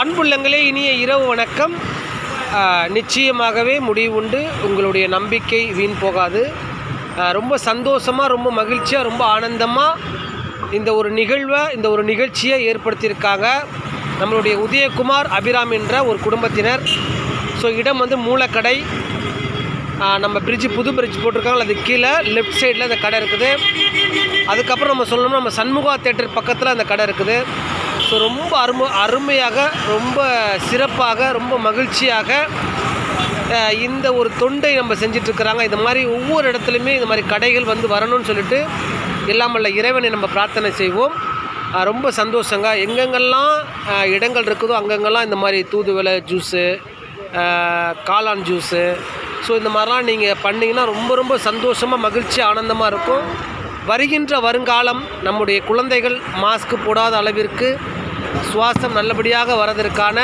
அன்புள்ளங்களே, இனிய இரவு வணக்கம். நிச்சயமாகவே முடிவுண்டு. உங்களுடைய நம்பிக்கை வீண் போகாது. ரொம்ப சந்தோஷமாக, ரொம்ப மகிழ்ச்சியாக, ரொம்ப ஆனந்தமாக இந்த ஒரு நிகழ்வை, இந்த ஒரு நிகழ்ச்சியை ஏற்படுத்தியிருக்காங்க நம்மளுடைய உதயகுமார் அபிராமி என்ற ஒரு குடும்பத்தினர். ஸோ இடம் வந்து மூலக்கடை. நம்ம புது பிரிட்ஜ் போட்டிருக்காங்க, அது கீழே லெஃப்ட் சைடில் அந்த கடை இருக்குது. அதுக்கப்புறம் நம்ம சொல்லணும்னா நம்ம சண்முகா தேட்டர் பக்கத்தில் அந்த கடை இருக்குது. ஸோ ரொம்ப அருமையாக, ரொம்ப சிறப்பாக, ரொம்ப மகிழ்ச்சியாக இந்த ஒரு தொண்டை நம்ம செஞ்சிட்ருக்கிறாங்க. இந்த மாதிரி ஒவ்வொரு இடத்துலையுமே இந்த மாதிரி கடைகள் வந்து வரணும்னு சொல்லிட்டு எல்லாமல்ல இறைவனை நம்ம பிரார்த்தனை செய்வோம். ரொம்ப சந்தோஷங்க. எங்கெங்கெல்லாம் இடங்கள் இருக்குதோ அங்கங்கெல்லாம் இந்த மாதிரி தூதுவளை ஜூஸு, காளான் ஜூஸு, ஸோ இந்த மாதிரிலாம் நீங்கள் பண்ணிங்கன்னா ரொம்ப ரொம்ப சந்தோஷமாக, மகிழ்ச்சி, ஆனந்தமாக இருக்கும். வருகின்ற வருங்காலம் நம்முடைய குழந்தைகள் மாஸ்க் போடாத அளவிற்கு சுவாசம் நல்லபடியாக வரதற்கான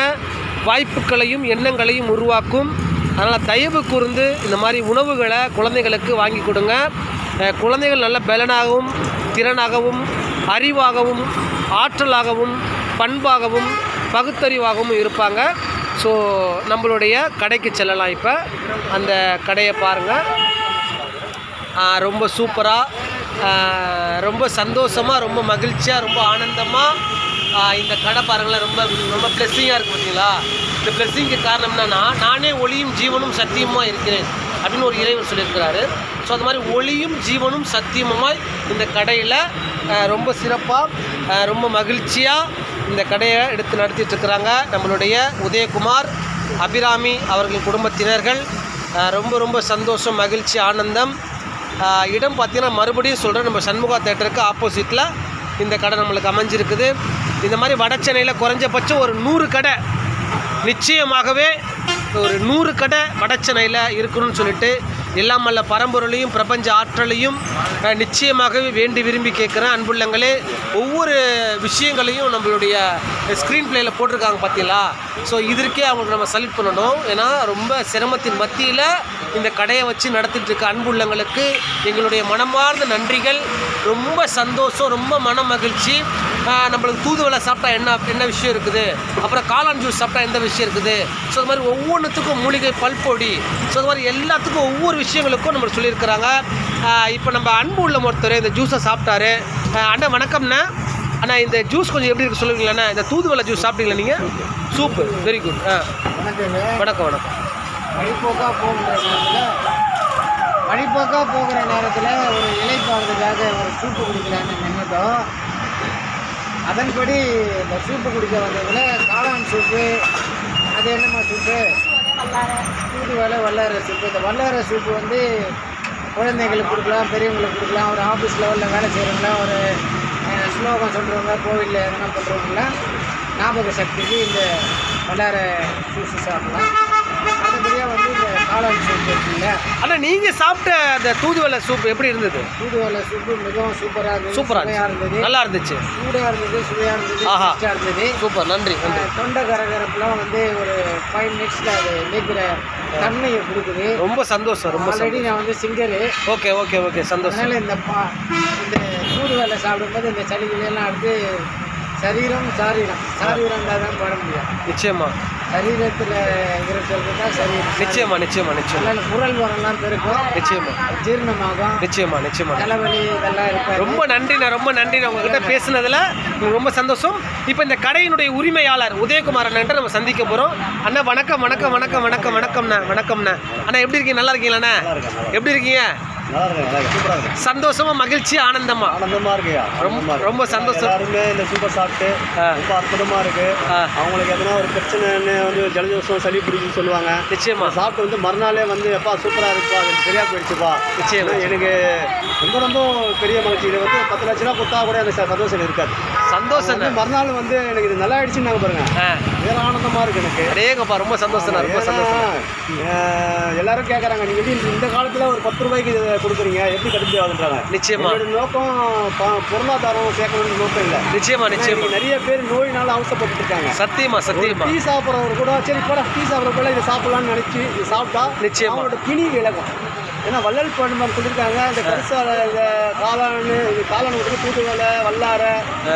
வாய்ப்புகளையும் எண்ணங்களையும் உருவாக்கும். அதனால் தயவு கூர்ந்து இந்த மாதிரி உணவுகளை குழந்தைகளுக்கு வாங்கி கொடுங்க. குழந்தைகள் நல்ல பலனாகவும், திறனாகவும், அறிவாகவும், ஆற்றலாகவும், பண்பாகவும், பகுத்தறிவாகவும் இருப்பாங்க. ஸோ நம்மளுடைய கடைக்கு செல்லலாம். இப்போ அந்த கடையை பாருங்கள். ரொம்ப சூப்பராக, ரொம்ப சந்தோஷமாக, ரொம்ப மகிழ்ச்சியாக, ரொம்ப ஆனந்தமாக இந்த கடை பாருங்களேன். ரொம்ப ரொம்ப ப்ளெஸ்ஸிங்காக இருக்குது பார்த்தீங்களா? இந்த ப்ளெஸ்ஸிங்க்கு காரணம் என்னென்னா, நானே ஒளியும் ஜீவனும் சத்தியமாக இருக்கிறேன் அப்படின்னு ஒரு இறைவர் சொல்லியிருக்கிறாரு. ஸோ அது மாதிரி ஒளியும் ஜீவனும் சத்தியமாய் இந்த கடையில் ரொம்ப சிறப்பாக, ரொம்ப மகிழ்ச்சியாக இந்த கடையை எடுத்து நடத்திட்டுருக்கிறாங்க நம்மளுடைய உதயகுமார் அபிராமி அவர்களின் குடும்பத்தினர்கள். ரொம்ப ரொம்ப சந்தோஷம், மகிழ்ச்சி, ஆனந்தம். இடம் பார்த்திங்கன்னா மறுபடியும் சொல்கிறேன், நம்ம சண்முகா தேட்டருக்கு ஆப்போசிட்டில் இந்த கடை நம்மளுக்கு அமைஞ்சிருக்குது. இந்த மாதிரி வட சென்னையில் குறைஞ்சபட்சம் ஒரு 100 கடை, நிச்சயமாகவே ஒரு 100 கடை வட சென்னையில் இருக்கணும்னு சொல்லிட்டு எல்லாம் வல்ல பரம்பொருளையும் பிரபஞ்ச ஆற்றலையும் நிச்சயமாகவே வேண்டி விரும்பி கேட்குறேன். அன்புள்ளங்களே, ஒவ்வொரு விஷயங்களையும் நம்மளுடைய ஸ்க்ரீன் பிளேயில் போட்டிருக்காங்க பார்த்தீங்களா? ஸோ இதற்கே அவங்களுக்கு நம்ம சல்யூட் பண்ணணும். ஏன்னா ரொம்ப சிரமத்தின் மத்தியில் இந்த கடையை வச்சு நடத்திட்டு இருக்க அன்புள்ளங்களுக்கு எங்களுடைய மனமார்ந்த நன்றிகள். ரொம்ப சந்தோஷம், ரொம்ப மன மகிழ்ச்சி. நம்மளுக்கு தூதுவளை சாப்பிட்டா என்ன விஷயம் இருக்குது, அப்புறம் காளான் ஜூஸ் சாப்பிட்டா எந்த விஷயம் இருக்குது. ஸோ அது மாதிரி ஒவ்வொன்றுத்துக்கும் மூலிகை பல்பொடி, ஸோ அது மாதிரி எல்லாத்துக்கும் ஒவ்வொரு விஷயங்களுக்கும் நம்ம சொல்லியிருக்கிறாங்க. இப்போ நம்ம அன்பு உள்ள ஒருத்தர் இந்த ஜூஸை சாப்பிட்டாரு. அண்ணா வணக்கம்ண்ணா. அண்ணா இந்த ஜூஸ் கொஞ்சம் எப்படி இருக்குது சொல்லுவீங்களாண்ணா? இந்த தூதுவளை ஜூஸ் சாப்பிட்டீங்களா நீங்கள்? Soup, very good. வணக்கம் வணக்கம். வழிபோக்காக போகிற நேரத்தில் ஒரு இலைப்பாடுறதுக்காக ஒரு சூப்பு குடிக்கலான்னு நினைட்டோம். அதன்படி இந்த சூப்பு குடிக்க வந்ததில் காளான் சூப்பு, அது என்னம்மா சூப்பு? தூதுவளை வல்லார சூப்பு. இந்த வல்லார சூப்பு வந்து குழந்தைங்களுக்கு கொடுக்கலாம், பெரியவங்களுக்கு கொடுக்கலாம். ஒரு ஆஃபீஸ் லெவலில் வேலை செய்கிறவங்கள, ஒரு ஸ்லோகம் சொல்கிறவங்க, கோவிலில் எதனா பண்ணுறவங்களாம் ஞாபக சக்திக்கு இந்த வல்லார ஜூஸு சாப்பிடலாம். அடுத்தபடியாக வந்து இந்த காளான் சூப்பு இருக்குல்ல. ஆனால் நீங்கள் சாப்பிட்ட அந்த தூதுவளை சூப்பு எப்படி இருந்தது? தூதுவளை சூப்பு மிகவும் சூப்பராக இருந்தது. சூப்பராக இருந்தது, நல்லா இருந்துச்சு, சூடாக இருந்தது, சுவையாக இருந்தது, டேஸ்டாக இருந்தது. சூப்பர், நன்றி. தொண்டை கரகரப்புலாம் வந்து ஒரு 5 மினிட்ஸில் அது நீக்கிற தன்மையை கொடுக்குது. ரொம்ப சந்தோஷம், ரொம்ப ஆல்ரெடி நான் வந்து சிங்கரு. ஓகே ஓகே ஓகே, சந்தோஷம். அதனால் இந்த தூதுவளை சாப்பிடும்போது இந்த சளிகளெல்லாம் அடுத்து சரீரம் இருந்தால் தான் பாட முடியும். நிச்சயமாக சரீரத்தில் இருக்கிறது தான் சரீரம். நிச்சயமா. குரல் வரலாம் பெருக்கும். நிச்சயமா ஜீரணமாகும். நிச்சயமா. தலைவலி இதெல்லாம் இருக்கும். ரொம்ப நன்றி உங்ககிட்ட பேசுனதில் ரொம்ப சந்தோஷம். இப்போ இந்த கடையினுடைய உரிமையாளர் உதயகுமார் அண்ணன் நம்ம சந்திக்க போகிறோம். அண்ணா வணக்கம்ண்ணா. அண்ணா எப்படி இருக்கீங்க? நல்லா இருக்கீங்களாண்ணா? எப்படி இருக்கீங்க? சந்தோஷமா, மகிழ்ச்சி, ஆனந்தமா இருக்கையா? ரொம்ப சந்தோஷம். எல்லாருமே இந்த சூப்பர் சாப்பிட்டு ரொம்ப அற்புதமா இருக்கு. அவங்களுக்கு எதனா ஒரு பிரச்சனைன்னு வந்து ஜலதோஷம், சளி பிடிக்குன்னு சொல்லுவாங்க. நிச்சயமா சாப்பிட்டு வந்து மறுநாளே வந்து எப்பா சூப்பரா இருக்குப்பா, அது சரியா போயிடுச்சுப்பா. நிச்சயமா எனக்கு ரொம்ப பெரிய மகிழ்ச்சி. இது வந்து 10 லட்ச ரூபா கொடுத்தா கூட எனக்கு சந்தோஷம் இருக்காது. சந்தோஷம். மறுநாள் வந்து எனக்கு இது நல்லா ஆயிடுச்சுன்னு நாங்கள் பாருங்க, வேற ஆனந்தமா இருக்கு எனக்கு. அதேங்கப்பா, ரொம்ப சந்தோஷம். எல்லாரும் கேட்கறாங்க, நீங்க இந்த காலத்துல ஒரு 10 ரூபாய்க்கு கொடுக்குறீங்க, எப்படி கட்டுப்படி ஆகுன்றாங்க. நிச்சயமா நோக்கம் பொருளாதாரம் சேர்க்கணும்னு நோக்கம் இல்லை. நிச்சயமா நிறைய பேர் நோயினால அவசரப்பட்டு இருக்காங்க. சத்தியமா. டீ சாப்பிட்றவர் கூட சரி போட டீ சாப்பிட்றப்ப இதை சாப்பிடலாம்னு நினைச்சு இது சாப்பிட்டா நிச்சயமா அவங்களோட பிணி விலகும். ஏன்னா வள்ளல் பண்பாடு சொல்லியிருக்காங்க, இந்த கரிசாலை, இந்த காளான் விட்டு தூதுவளை, வல்லாரை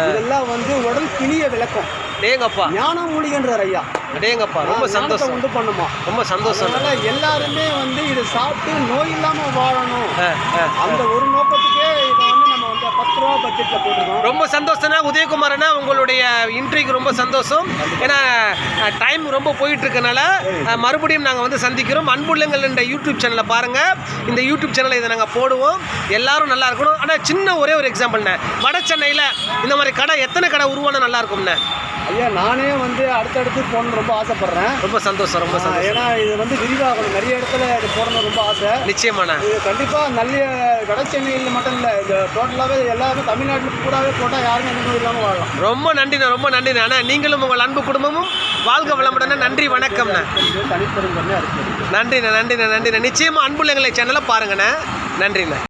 இதெல்லாம் வந்து உடல் பிணியை விளக்கும். டேங்கப்பா ஞான மூலிகைன்றார் ஐயா. டேங்கப்பா ரொம்ப ஞானத்தை சந்தோஷம், உண்டு பண்ணுமா. ரொம்ப சந்தோஷம். அதனால எல்லாருமே வந்து இதை சாப்பிட்டு நோய் இல்லாம வாழணும். ஆ, ஆ. அந்த ஒரு நோக்கத்துக்கே இதை வந்து நம்ம வந்து 10 ரூபா பட்ஜெட்ல போட்டிருக்கோம். ரொம்ப சந்தோஷம்னா உதயகுமாரனா, உங்களுடைய இன்ட்ரிக்கு ரொம்ப சந்தோஷம். ஏன்னா டைம் ரொம்ப போயிட்டு இருக்கனால மறுபடியும் நாங்கள் வந்து சந்திக்கிறோம். அன்புள்ளங்கள் என்ற யூடியூப் சேனலை பாருங்கள். இந்த யூடியூப் சேனலை இதை நாங்கள் போடுவோம். எல்லாரும் நல்லா இருக்கணும். ஆனால் சின்ன ஒரே ஒரு எக்ஸாம்பிள்ண்ணே, வட சென்னையில் இந்த மாதிரி கடை எத்தனை கடை உருவானா நல்லா இருக்கும்ண்ணே? ஐயா நானே வந்து அடுத்தடுத்து போகணும்னு ரொம்ப ஆசைப்படுறேன். ரொம்ப சந்தோஷம், ரொம்ப சந்தோஷம். ஏன்னா இது வந்து விரிவாகணும், நிறைய இடத்துல இது போடணும் ரொம்ப ஆசை. நிச்சயமாண்ணா. இது கண்டிப்பாக நல்ல வட சென்னையில் மட்டும் இல்லை, இது டோட்டலாகவே எல்லாருமே தமிழ்நாட்டில் கூடவே போட்டால் யாருமே எந்த நோய் இல்லாமல் வாழலாம். ரொம்ப நன்றிண்ணா, ரொம்ப நன்றிண்ணா. அண்ணா நீங்களும் உங்கள் அன்பு குடும்பமும் வாழ்க வளமுடனே. நன்றி, வணக்கம்ண்ணா. தனிப்பெரும் இருக்குது. நன்றிண்ணா, நன்றிண்ணா, நன்றிண்ணா. நிச்சயமாக அன்புள்ளங்களை சேனலை பாருங்கண்ணே. நன்றிண்ணா.